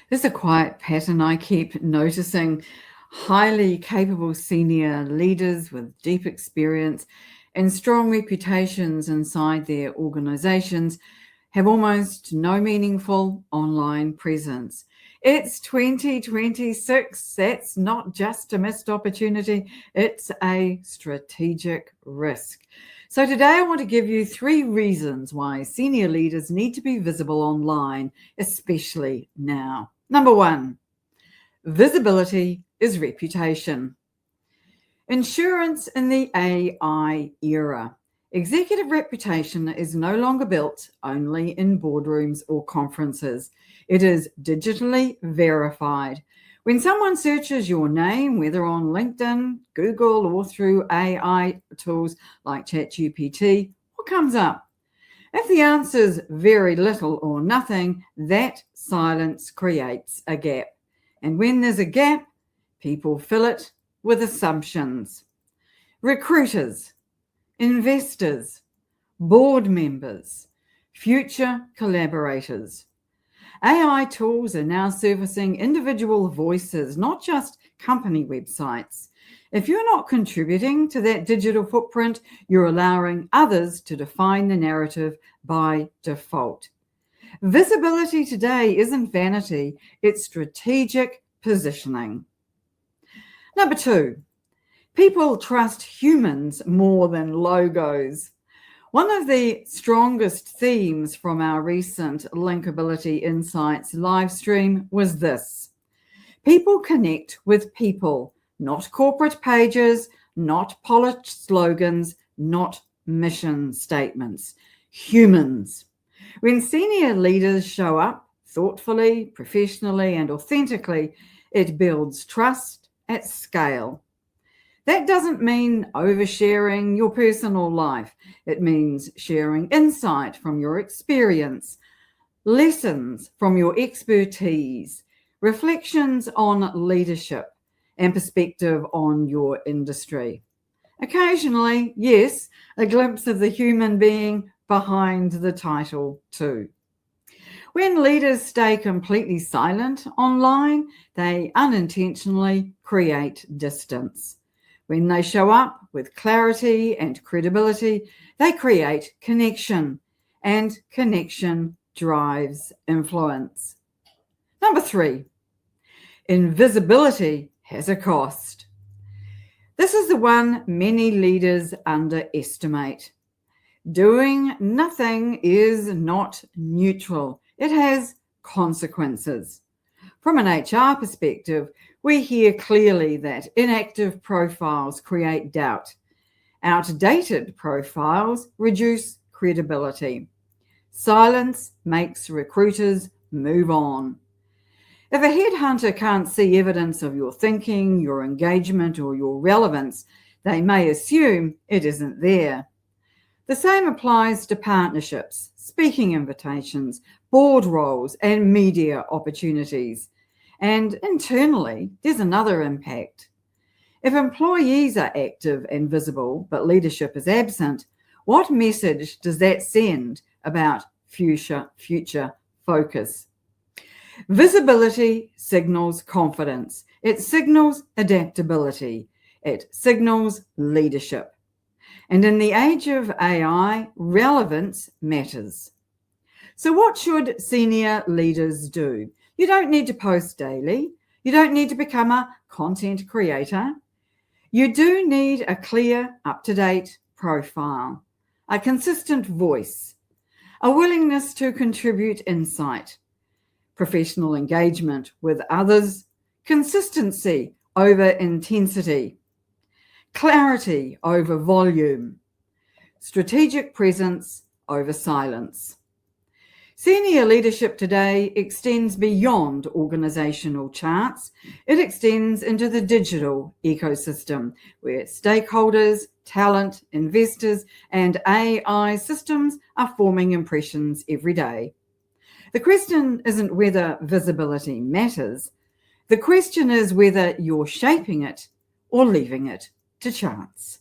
There's a quiet pattern I keep noticing. Highly capable senior leaders with deep experience and strong reputations inside their organizations have almost no meaningful online presence. It's 2026. That's not just a missed opportunity, it's a strategic risk. So, today I want to give you 3 reasons why senior leaders need to be visible online, especially now. Number 1, visibility is reputation. Insurance in the AI era. Executive reputation is no longer built only in boardrooms or conferences. It is digitally verified. When someone searches your name, whether on LinkedIn, Google, or through AI tools like ChatGPT, what comes up? If the answer is very little or nothing, that silence creates a gap. And when there's a gap, people fill it with assumptions. Recruiters, investors, board members, future collaborators. AI tools are now surfacing individual voices, not just company websites. If you're not contributing to that digital footprint, you're allowing others to define the narrative by default. Visibility today isn't vanity, it's strategic positioning. Number 2, people trust humans more than logos. One of the strongest themes from our recent Linkability Insights live stream was this: people connect with people, not corporate pages, not polished slogans, not mission statements. Humans. When senior leaders show up thoughtfully, professionally, and authentically, it builds trust at scale. That doesn't mean oversharing your personal life. It means sharing insight from your experience, lessons from your expertise, reflections on leadership, and perspective on your industry. Occasionally, yes, a glimpse of the human being behind the title too. When leaders stay completely silent online, they unintentionally create distance. When they show up with clarity and credibility, they create connection, and connection drives influence. Number 3, invisibility has a cost. This is the one many leaders underestimate. Doing nothing is not neutral. It has consequences. From an HR perspective, we hear clearly that inactive profiles create doubt. Outdated profiles reduce credibility. Silence makes recruiters move on. If a headhunter can't see evidence of your thinking, your engagement, or your relevance, they may assume it isn't there. The same applies to partnerships, speaking invitations, board roles, and media opportunities. And internally, there's another impact. If employees are active and visible, but leadership is absent, what message does that send about future focus? Visibility signals confidence. It signals adaptability. It signals leadership. And in the age of AI, relevance matters. So what should senior leaders do? You don't need to post daily. You don't need to become a content creator. You do need a clear, up-to-date profile, a consistent voice, a willingness to contribute insight, professional engagement with others, consistency over intensity, clarity over volume, strategic presence over silence. Senior leadership today extends beyond organizational charts. It extends into the digital ecosystem where stakeholders, talent, investors, and AI systems are forming impressions every day. The question isn't whether visibility matters. The question is whether you're shaping it or leaving it to chance.